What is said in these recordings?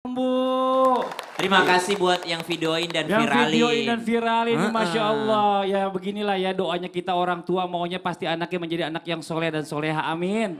Bu. Terima kasih buat yang videoin dan viralin. Videoin dan viralin, Masya Allah. Ya beginilah ya doanya kita orang tua maunya pasti anaknya menjadi anak yang soleh dan soleha, amin.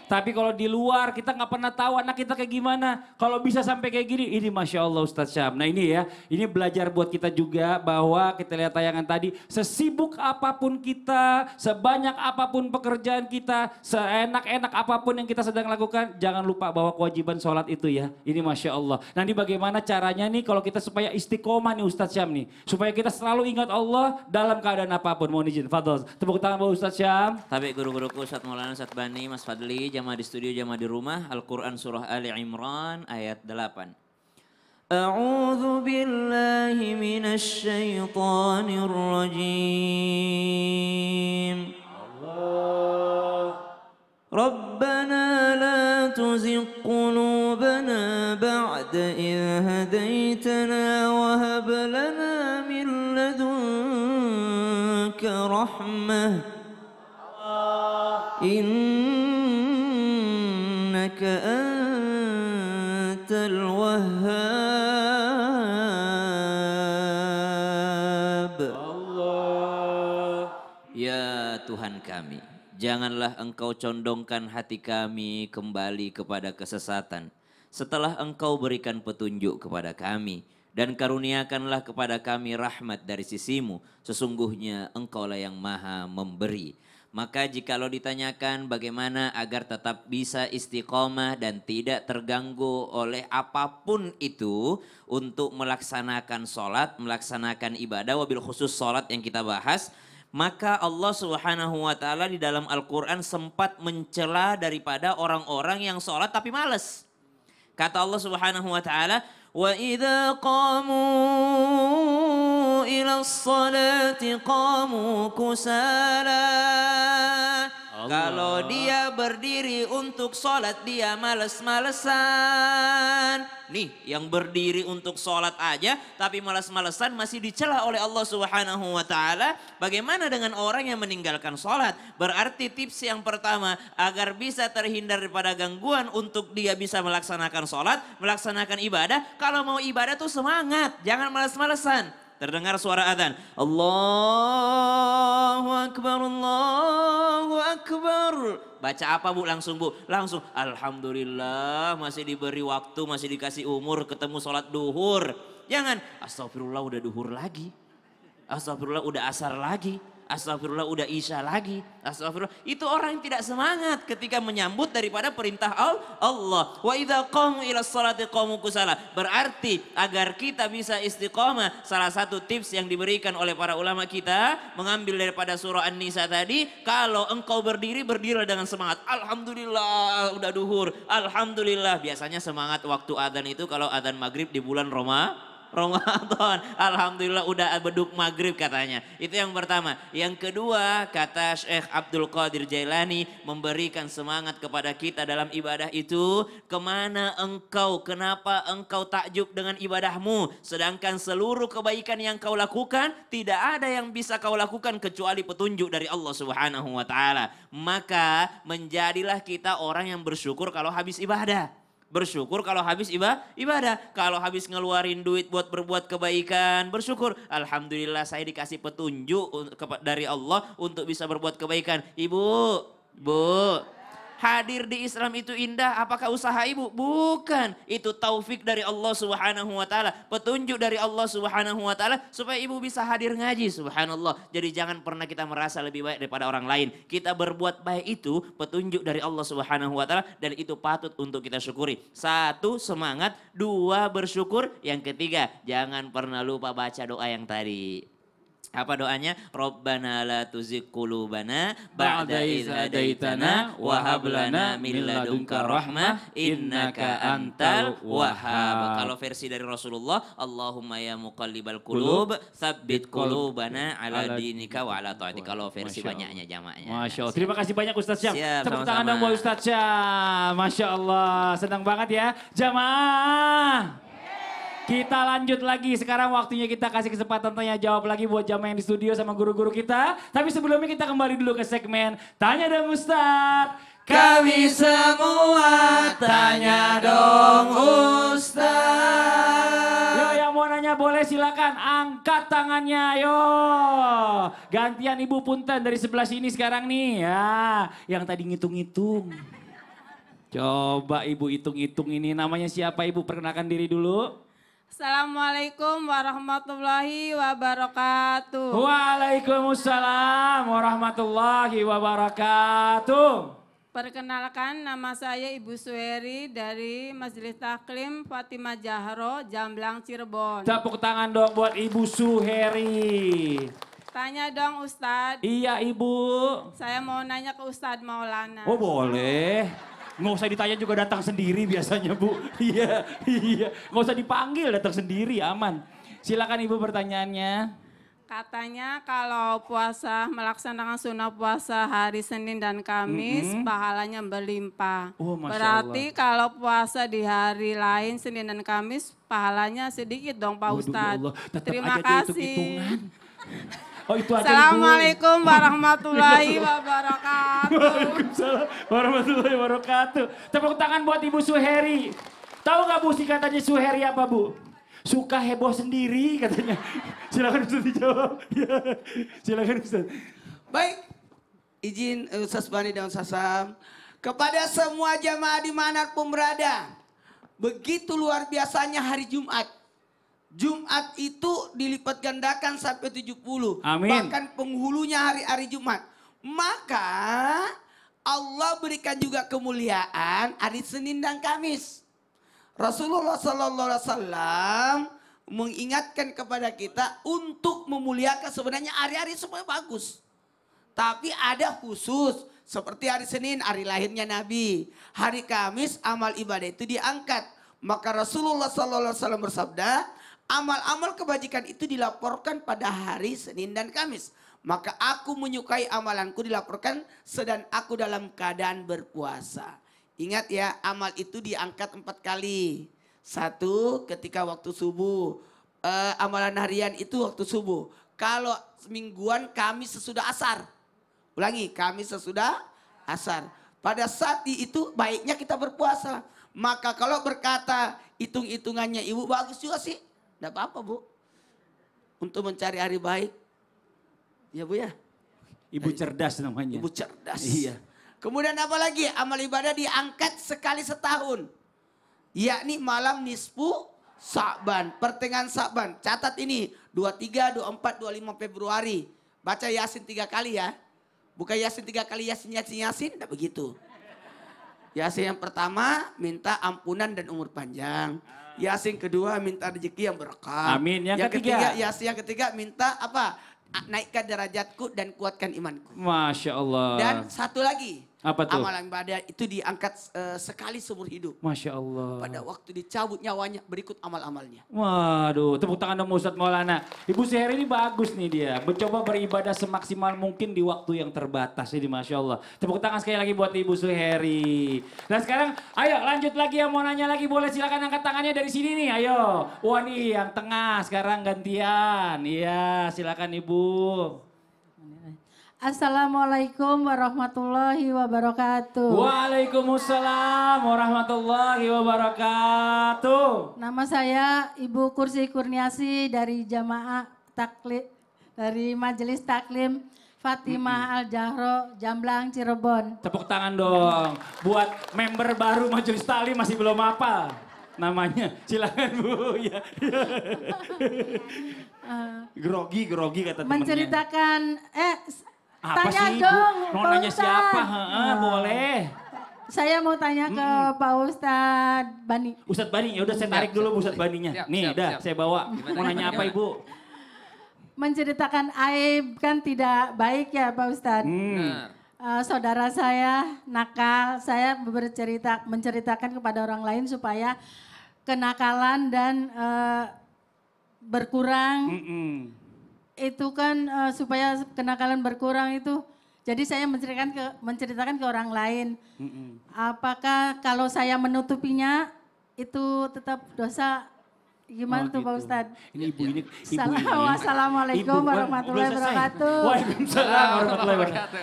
Tapi kalau di luar kita nggak pernah tahu anak kita kayak gimana. Kalau bisa sampai kayak gini, ini Masya Allah Ustadz Syam. Nah ini ya, ini belajar buat kita juga bahwa kita lihat tayangan tadi. Sesibuk apapun kita, sebanyak apapun pekerjaan kita, seenak-enak apapun yang kita sedang lakukan. Jangan lupa bahwa kewajiban sholat itu ya. Ini Masya Allah. Nanti bagaimana caranya nih kalau kita supaya istiqomah nih Ustadz Syam nih. Supaya kita selalu ingat Allah dalam keadaan apapun. Mohon izin, Fadol. Tepuk tangan buat Ustadz Syam. Tapi guru-guruku Ustadz Maulana, Ustadz Bani, Mas Fadli, jamaah di studio, jamaah di rumah. Al-Quran surah Ali Imran ayat 8. A'udzu billahi minasy syaithanir rajim. Rabbana la tuzigh qulubana ba'da idh hadaitana wa hab lana min ladunka rahmah. Innaka antal wahhab. Allah. Ya Tuhan kami, janganlah Engkau condongkan hati kami kembali kepada kesesatan setelah Engkau berikan petunjuk kepada kami. Dan karuniakanlah kepada kami rahmat dari sisimu, sesungguhnya Engkaulah yang maha memberi. Maka jikalau ditanyakan bagaimana agar tetap bisa istiqomah dan tidak terganggu oleh apapun itu untuk melaksanakan sholat, melaksanakan ibadah, wabil khusus sholat yang kita bahas. Maka Allah Subhanahu wa ta'ala di dalam Al-Quran sempat mencela daripada orang-orang yang sholat tapi males. Kata Allah Subhanahu wa ta'ala, وَإِذَا قَامُوا إِلَى الصَّلَاةِ قَامُوا كُسَالَى. Kalau dia berdiri untuk sholat dia males-malesan. Nih yang berdiri untuk sholat aja tapi males-malesan masih dicela oleh Allah Subhanahu wa ta'ala. Bagaimana dengan orang yang meninggalkan sholat? Berarti tips yang pertama agar bisa terhindar daripada gangguan untuk dia bisa melaksanakan sholat, melaksanakan ibadah. Kalau mau ibadah tuh semangat, jangan males-malesan. Terdengar suara adzan. Allahu Akbar, Allahu Akbar. Baca apa Bu? Langsung Bu? Langsung. Alhamdulillah masih diberi waktu, masih dikasih umur ketemu sholat duhur. Jangan, astagfirullah udah duhur lagi. Astagfirullah udah asar lagi. Astagfirullah udah isya lagi. Astagfirullah. Itu orang yang tidak semangat ketika menyambut daripada perintah Allah. Wa idza qamu ila sholati qamu kusala. Berarti agar kita bisa istiqomah, salah satu tips yang diberikan oleh para ulama kita mengambil daripada surah An-Nisa tadi, kalau engkau berdiri, berdirilah dengan semangat. Alhamdulillah udah duhur. Alhamdulillah. Biasanya semangat waktu adzan itu kalau adzan maghrib di bulan Ramadan. Alhamdulillah udah beduk maghrib katanya. Itu yang pertama. Yang kedua kata Syekh Abdul Qadir Jailani memberikan semangat kepada kita dalam ibadah itu. Kemana engkau, kenapa engkau takjub dengan ibadahmu. Sedangkan seluruh kebaikan yang kau lakukan tidak ada yang bisa kau lakukan kecuali petunjuk dari Allah Subhanahu wa ta'ala. Maka menjadilah kita orang yang bersyukur kalau habis ibadah. Bersyukur kalau habis ibadah. Kalau habis ngeluarin duit buat berbuat kebaikan, bersyukur. Alhamdulillah saya dikasih petunjuk dari Allah untuk bisa berbuat kebaikan. Ibu, Bu, hadir di Islam itu indah, apakah usaha ibu? Bukan. Itu taufik dari Allah Subhanahu wa ta'ala. Petunjuk dari Allah Subhanahu wa ta'ala supaya ibu bisa hadir ngaji. Subhanallah. Jadi jangan pernah kita merasa lebih baik daripada orang lain. Kita berbuat baik itu petunjuk dari Allah Subhanahu wa ta'ala dan itu patut untuk kita syukuri. Satu, semangat. Dua, bersyukur. Yang ketiga, jangan pernah lupa baca doa yang tadi. Apa doanya? Rabbana la tuzigh qulubana ba'da idh hadaitana wa hab lana min ladunka rahmah innaka antal wahhab. Kalau versi dari Rasulullah, Allahumma ya muqallibal qulub tsabbit qulubana ala dinika wa ala ta'atik. Kalau versi banyaknya jamaahnya. Masya Allah. Terima kasih banyak Ustadz Syam. Tepuk tangan dong buat Ustadz Syam. Masya Allah. Senang banget ya. Jamaah. Kita lanjut lagi, sekarang waktunya kita kasih kesempatan tanya jawab lagi buat jamaah yang di studio sama guru-guru kita. Tapi sebelumnya kita kembali dulu ke segmen Tanya dong Ustadz. Kami semua tanya dong Ustaz. Yo yang mau nanya boleh silakan angkat tangannya yo. Gantian Ibu Punten dari sebelah sini sekarang nih ya. Yang tadi ngitung-ngitung. Coba Ibu hitung-hitung ini namanya siapa Ibu? Perkenalkan diri dulu. Assalamualaikum warahmatullahi wabarakatuh. Waalaikumsalam warahmatullahi wabarakatuh. Perkenalkan nama saya Ibu Suheri dari Majelis Taklim Fatimah Jahro, Jamblang, Cirebon. Tepuk tangan dong buat Ibu Suheri. Tanya dong Ustadz. Iya Ibu. Saya mau nanya ke Ustadz Maulana. Oh boleh. Nggak usah ditanya juga datang sendiri biasanya Bu. Iya, iya. Nggak usah dipanggil datang sendiri aman. Silakan Ibu pertanyaannya. Katanya kalau puasa melaksanakan sunnah puasa hari Senin dan Kamis pahalanya berlimpah. Oh, Masya Berarti kalau puasa di hari lain Senin dan Kamis pahalanya sedikit dong Pak Waduh, ya Ustadz. Allah, tetap Terima aja kasih. dihitung-hitungan. Oh itu aja Ibu. Assalamualaikum warahmatullahi wabarakatuh. Waalaikumsalam warahmatullahi wabarakatuh. Tepuk tangan buat Ibu Suheri. Tahu nggak Bu singkatannya Suheri apa Bu? Suka heboh sendiri katanya. Silakan Ustaz dijawab. Ya. Silakan Ustaz. Baik, izin Ustaz Bani dan Ustaz Sam. Kepada semua jamaah dimanapun berada. Begitu luar biasanya hari Jumat. Jumat itu dilipat gandakan sampai 70. Amin. Bahkan penghulunya hari-hari Jumat. Maka Allah berikan juga kemuliaan hari Senin dan Kamis. Rasulullah Sallallahu Alaihi Wasallam mengingatkan kepada kita untuk memuliakan sebenarnya hari-hari semua bagus. Tapi ada khusus seperti hari Senin hari lahirnya Nabi. Hari Kamis amal ibadah itu diangkat. Maka Rasulullah Sallallahu Alaihi Wasallam bersabda, amal-amal kebajikan itu dilaporkan pada hari Senin dan Kamis. Maka aku menyukai amalanku dilaporkan sedang aku dalam keadaan berpuasa. Ingat ya, amal itu diangkat 4 kali. 1 ketika waktu subuh. Amalan harian itu waktu subuh. Kalau mingguan Kamis sesudah asar. Ulangi, Kamis sesudah asar. Pada saat itu baiknya kita berpuasa. Maka kalau berkata hitung-hitungannya Ibu bagus juga sih. Tidak apa-apa Bu. Untuk mencari hari baik. Ya Bu ya. Ibu cerdas namanya. Ibu cerdas. Iya. Kemudian apa lagi? Amal ibadah diangkat sekali setahun. Yakni malam nisfu Sa'ban. Pertengahan Sa'ban. Catat ini. 23, 24, 25 Februari. Baca Yasin 3 kali ya. Bukan Yasin 3 kali Yasin. Tidak begitu. Yasin yang pertama minta ampunan dan umur panjang. Yasin kedua minta rezeki yang berkah. Amin. Yang ketiga. Yasin yang ketiga minta apa? Naikkan derajatku dan kuatkan imanku. Masya Allah. Dan satu lagi. Apa tuh? Amalan ibadah itu diangkat sekali seumur hidup. Masya Allah. Pada waktu dicabut nyawanya berikut amal-amalnya. Waduh, tepuk tangan dong Ustadz Maulana. Ibu Suheri ini bagus nih dia. Mencoba beribadah semaksimal mungkin di waktu yang terbatas ini Masya Allah. Tepuk tangan sekali lagi buat Ibu Suheri. Nah sekarang ayo lanjut lagi yang mau nanya lagi boleh silakan angkat tangannya dari sini nih ayo. Wah nih yang tengah sekarang gantian. Iya silakan Ibu. Assalamualaikum warahmatullahi wabarakatuh. Waalaikumsalam warahmatullahi wabarakatuh. Nama saya Ibu Kursi Kurniasi dari Jamaah Taklim dari Majelis Taklim Fatimah Al-Jahro, Jamblang, Cirebon. Tepuk tangan dong buat member baru Majelis Taklim masih belum hafal namanya. Silakan Bu. Ya. Grogi kata temannya. Menceritakan Apa tanya sih, dong, Bu? Mau Pak nanya Ustadz. siapa? Boleh. Saya mau tanya ke Pak Ustadz Bani. Ustadz Bani, ya udah saya tarik dulu Ustadz Baninya. Nih, dah saya bawa. Mau nanya apa Ibu? Menceritakan aib kan tidak baik ya Pak Ustadz. Saudara saya nakal, saya menceritakan kepada orang lain supaya kenakalan dan berkurang. Itu kan supaya kenakalan berkurang itu. Jadi saya menceritakan ke orang lain. Apakah kalau saya menutupinya itu tetap dosa Gimana tuh Pak gitu. Ustadz? Ini ibu ini. Assalamualaikum warahmatullahi belum selesai. wabarakatuh. Waalaikumsalam warahmatullahi wabarakatuh.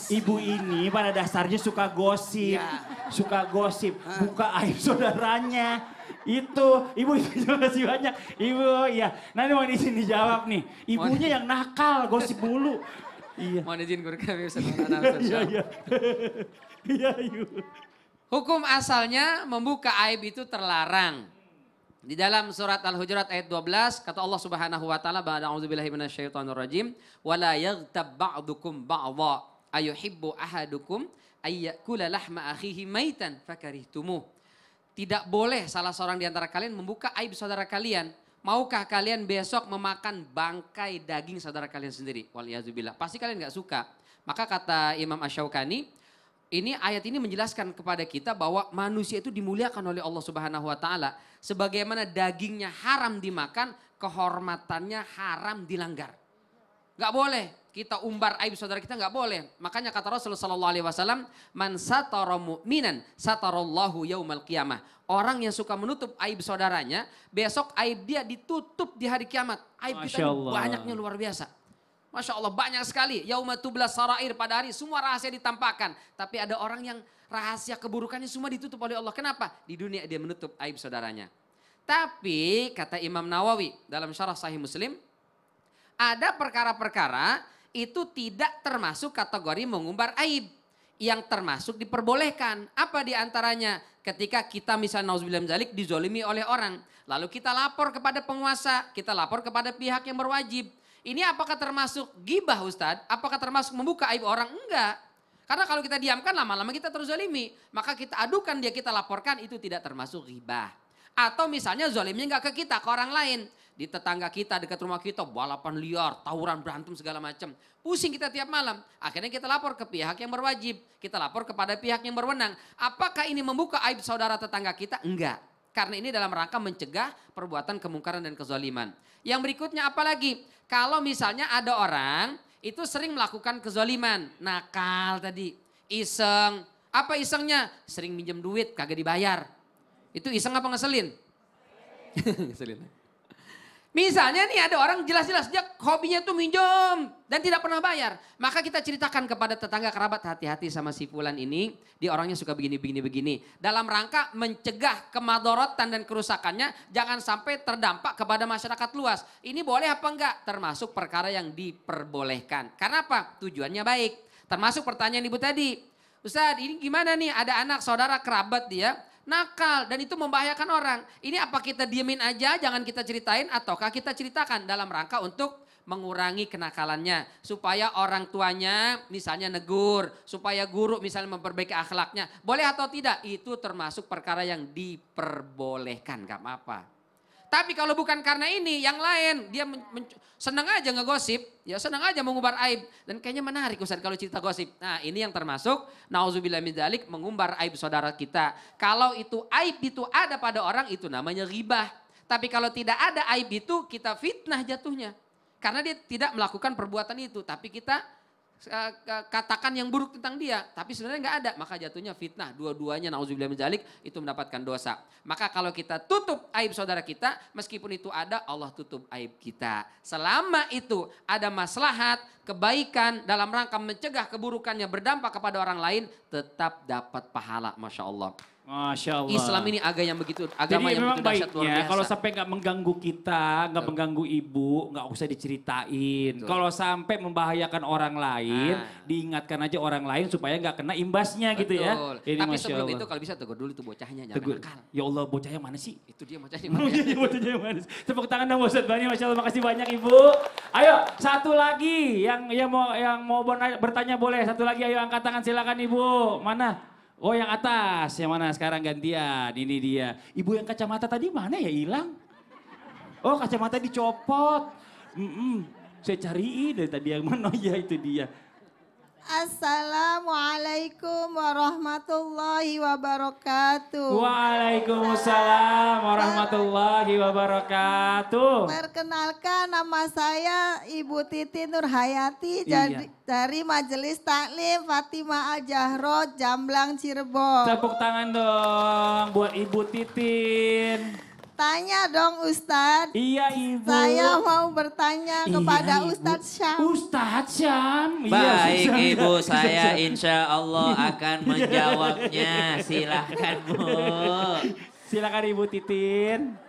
Ibu ini pada dasarnya suka gosip. Suka gosip, buka aib saudaranya. Itu, ibu terima kasih banyak. Ibu, iya. Nanti mau di sini jawab nih. Ibunya yang nakal, gosip mulu. Iya. Mohon izin guru kami Ustaz Iya, Maulana. iya. Iya, ibu. Hukum asalnya membuka aib itu terlarang. Di dalam surat Al-Hujurat ayat 12 kata Allah Subhanahu wa taala ba'da a'udzubillahi minasyaitonir rajim wala yaghtab ba'dukum ba'dha ayuhibbu ahadukum ayyakula lahma akhihi maitan fakarihtumuh. Tidak boleh salah seorang di antara kalian membuka aib saudara kalian. Maukah kalian besok memakan bangkai daging saudara kalian sendiri? Waliyazubillah. Pasti kalian gak suka. Maka kata Imam Asy-Syaukani, ayat ini menjelaskan kepada kita bahwa manusia itu dimuliakan oleh Allah Subhanahu wa taala. Sebagaimana dagingnya haram dimakan, kehormatannya haram dilanggar. Gak boleh kita umbar aib saudara kita, gak boleh. Makanya kata Rasulullah SAW, man satara mu'minan satarallahu yaumal qiyamah. Orang yang suka menutup aib saudaranya, besok aib dia ditutup di hari kiamat. Aib kita ini banyaknya luar biasa. Masya Allah banyak sekali. Yauma tublas sarair, pada hari semua rahasia ditampakkan. Tapi ada orang yang rahasia keburukannya semua ditutup oleh Allah. Kenapa? Di dunia dia menutup aib saudaranya. Tapi kata Imam Nawawi dalam syarah Sahih Muslim, ada perkara-perkara itu tidak termasuk kategori mengumbar aib. Yang termasuk diperbolehkan. Apa diantaranya? Ketika kita misalnya nauzubillah min dzalik dizolimi oleh orang. Lalu kita lapor kepada penguasa. Kita lapor kepada pihak yang berwajib. Ini apakah termasuk gibah Ustadz? Apakah termasuk membuka aib orang? Enggak. Karena kalau kita diamkan lama-lama kita terzolimi. Maka kita adukan dia, kita laporkan, itu tidak termasuk gibah. Atau misalnya zolimnya enggak ke kita, ke orang lain. Di tetangga kita, dekat rumah kita, balapan liar, tawuran, berantem segala macam. Pusing kita tiap malam. Akhirnya kita lapor ke pihak yang berwajib. Kita lapor kepada pihak yang berwenang. Apakah ini membuka aib saudara tetangga kita? Enggak. Karena ini dalam rangka mencegah perbuatan kemungkaran dan kezaliman. Yang berikutnya apa lagi? Kalau misalnya ada orang itu sering melakukan kezaliman. Nakal tadi. Iseng. Apa isengnya? Sering minjem duit, kagak dibayar. Itu iseng apa ngeselin? Ngeselin. Misalnya nih ada orang jelas-jelas dia hobinya tuh minjem dan tidak pernah bayar. Maka kita ceritakan kepada tetangga kerabat, hati-hati sama si fulan ini. Dia orangnya suka begini. Dalam rangka mencegah kemadorotan dan kerusakannya jangan sampai terdampak kepada masyarakat luas. Ini boleh apa enggak? Termasuk perkara yang diperbolehkan. Karena apa? Tujuannya baik. Termasuk pertanyaan ibu tadi. Ustadz ini gimana nih ada anak saudara kerabat dia. Nakal dan itu membahayakan orang. Ini apa kita diemin aja jangan kita ceritain ataukah kita ceritakan dalam rangka untuk mengurangi kenakalannya. Supaya orang tuanya misalnya negur, supaya guru misalnya memperbaiki akhlaknya. Boleh atau tidak? Itu termasuk perkara yang diperbolehkan, gak apa-apa. Tapi kalau bukan karena ini, yang lain dia senang aja ngegosip, ya senang aja mengumbar aib. Dan kayaknya menarik Ustaz kalau cerita gosip. Nah ini yang termasuk, nauzubillah min dzalik, mengumbar aib saudara kita. Kalau itu aib itu ada pada orang, itu namanya ghibah. Tapi kalau tidak ada aib itu, kita fitnah jatuhnya. Karena dia tidak melakukan perbuatan itu, tapi kita katakan yang buruk tentang dia, tapi sebenarnya nggak ada, maka jatuhnya fitnah. Dua-duanya nauzubillah min dzalik itu mendapatkan dosa. Maka kalau kita tutup aib saudara kita, meskipun itu ada, Allah tutup aib kita. Selama itu ada maslahat, kebaikan dalam rangka mencegah keburukannya berdampak kepada orang lain, tetap dapat pahala, masya Allah. Masya Allah. Islam ini agama yang begitu Jadi memang dahsyat luar baiknya biasa. kalau sampai nggak mengganggu kita, nggak mengganggu ibu, nggak usah diceritain. Kalau sampai membahayakan orang lain, diingatkan aja orang lain supaya nggak kena imbasnya gitu ya. Ini Tapi Masya sebelum Allah. itu kalau bisa tegur dulu tuh bocahnya, jangan Tegur. nakal. Ya Allah bocah yang mana sih? Itu dia bocahnya. Bocahnya yang mana sih? Tepuk tangan dong Ustadz Bani, Masya Allah, makasih banyak Ibu. Ayo satu lagi yang mau bertanya boleh, satu lagi ayo angkat tangan silakan Ibu. Mana? Oh yang atas, yang mana sekarang gantian, ini dia. Ibu yang kacamata tadi mana ya hilang? Oh kacamata dicopot. Saya cariin dari tadi yang mana, ya itu dia. Assalamualaikum warahmatullahi wabarakatuh. Waalaikumsalam warahmatullahi wabarakatuh. Perkenalkan nama saya Ibu Titi Nurhayati dari Majelis Taklim Fatimah Al-Jahro, Jamblang, Cirebon. Tepuk tangan dong buat Ibu Titin. bertanya dong Ustadz. Iya Ibu. Saya mau bertanya kepada Ibu. Ustadz Syam. Ustadz Syam. Baik Syam. Ibu, saya insya Allah akan menjawabnya. Silahkan Bu. Silakan Ibu Titin.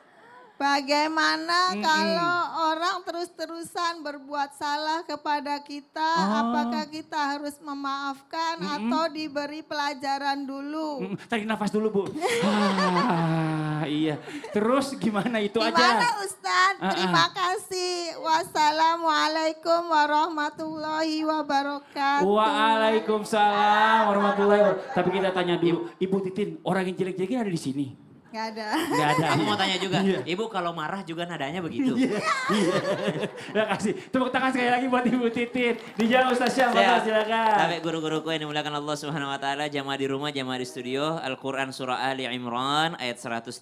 Bagaimana kalau orang terus-terusan berbuat salah kepada kita, apakah kita harus memaafkan atau diberi pelajaran dulu? Tarik nafas dulu Bu. Iya. Terus gimana itu aja? Gimana Ustadz? Terima kasih. Wassalamualaikum warahmatullahi wabarakatuh. Waalaikumsalam warahmatullahi wabarakatuh. Tapi kita tanya dulu, Ibu Titin, orang yang jelek-jelek ada di sini? Gak ada. Gak ada. Aku mau tanya juga, Iya. Ibu kalau marah juga nadanya begitu? Terima kasih. Tepuk tangan sekali lagi buat Ibu Titin. Dijawab Ustaz Syam, Siap. silakan. Sampai guru-guruku yang dimuliakan Allah Subhanahu wa taala, jamaah di rumah, jamaah di studio, Al-Qur'an surah Ali Imran ayat 134.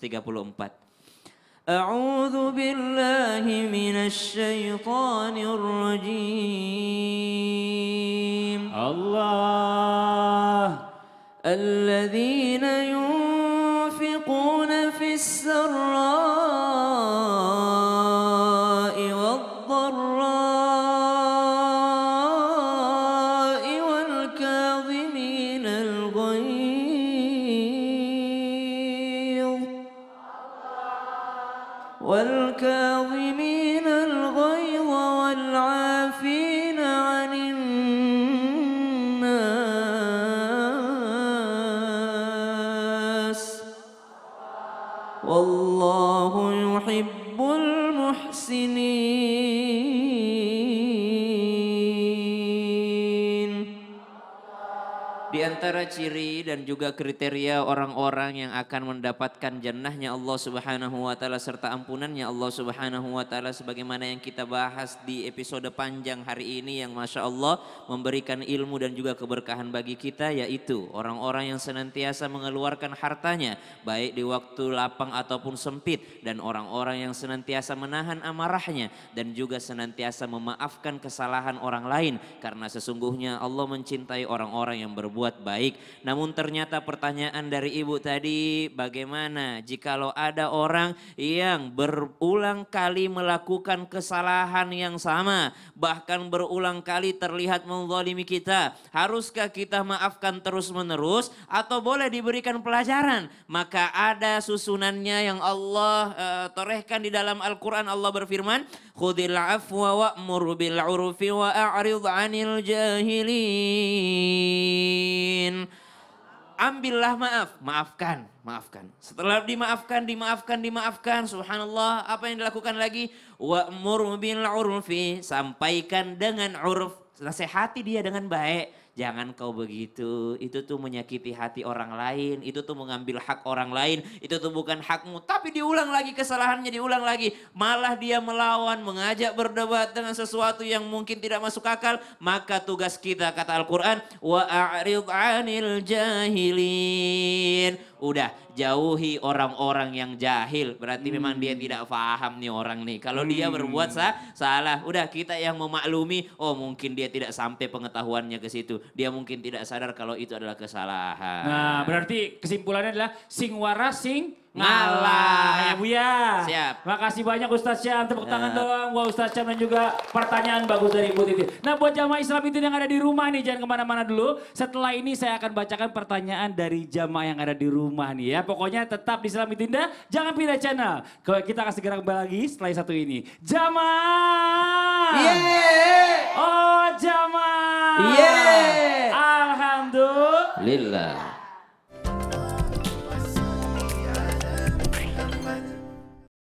A'udzu billahi minasy syaithanir rajim. Allah. Alladzina yunfiquna fis sarra'i wad-dharra'i wal kadhiminal ghaidh والكاظمين الغيظ والعافين عن الناس والله يحب المحسنين. Di antara ciri dan juga kriteria orang-orang yang akan mendapatkan jannahnya Allah Subhanahu wa taala serta ampunannya Allah Subhanahu wa taala sebagaimana yang kita bahas di episode panjang hari ini yang Masya Allah memberikan ilmu dan juga keberkahan bagi kita, yaitu orang-orang yang senantiasa mengeluarkan hartanya baik di waktu lapang ataupun sempit, dan orang-orang yang senantiasa menahan amarahnya dan juga senantiasa memaafkan kesalahan orang lain, karena sesungguhnya Allah mencintai orang-orang yang berbuat baik. Namun ternyata pertanyaan dari ibu tadi, bagaimana jikalau ada orang yang berulang kali melakukan kesalahan yang sama, bahkan berulang kali terlihat menzalimi kita, haruskah kita maafkan terus menerus atau boleh diberikan pelajaran? Maka ada susunannya yang Allah torehkan di dalam Al-Quran. Allah berfirman, khudil afwa wa'mur bil urfi wa a'rid 'anil jahilin. Ambillah maaf, maafkan. Setelah dimaafkan, subhanallah, apa yang dilakukan lagi? Wa'mur bil urfi, sampaikan dengan urf, nasihati dia dengan baik. Jangan kau begitu, itu tuh menyakiti hati orang lain, itu tuh mengambil hak orang lain, itu tuh bukan hakmu. Tapi diulang lagi kesalahannya, diulang lagi. Malah dia melawan, mengajak berdebat dengan sesuatu yang mungkin tidak masuk akal. Maka tugas kita, kata Al-Quran, wa a'rid 'anil jahilin. Udah, jauhi orang-orang yang jahil. Berarti memang dia tidak paham nih orang nih. Kalau dia berbuat salah, udah kita yang memaklumi, oh mungkin dia tidak sampai pengetahuannya ke situ. Dia mungkin tidak sadar kalau itu adalah kesalahan. Nah, berarti kesimpulannya adalah sing waras sing ngalah ya Bu ya. Siap. Makasih banyak Ustaz Syam, tepuk tangan doang buat Ustaz Syam dan juga pertanyaan bagus dari Ibu Titin. Nah buat jamaah Islam itu yang ada di rumah nih, jangan kemana-mana dulu. Setelah ini saya akan bacakan pertanyaan dari jamaah yang ada di rumah nih ya. Pokoknya tetap di Islam Itinda, jangan pindah channel. Kita akan segera kembali lagi setelah satu ini. Jamaah! Yeay! Oh jamaah! Yeay! Alhamdulillah. Lillah.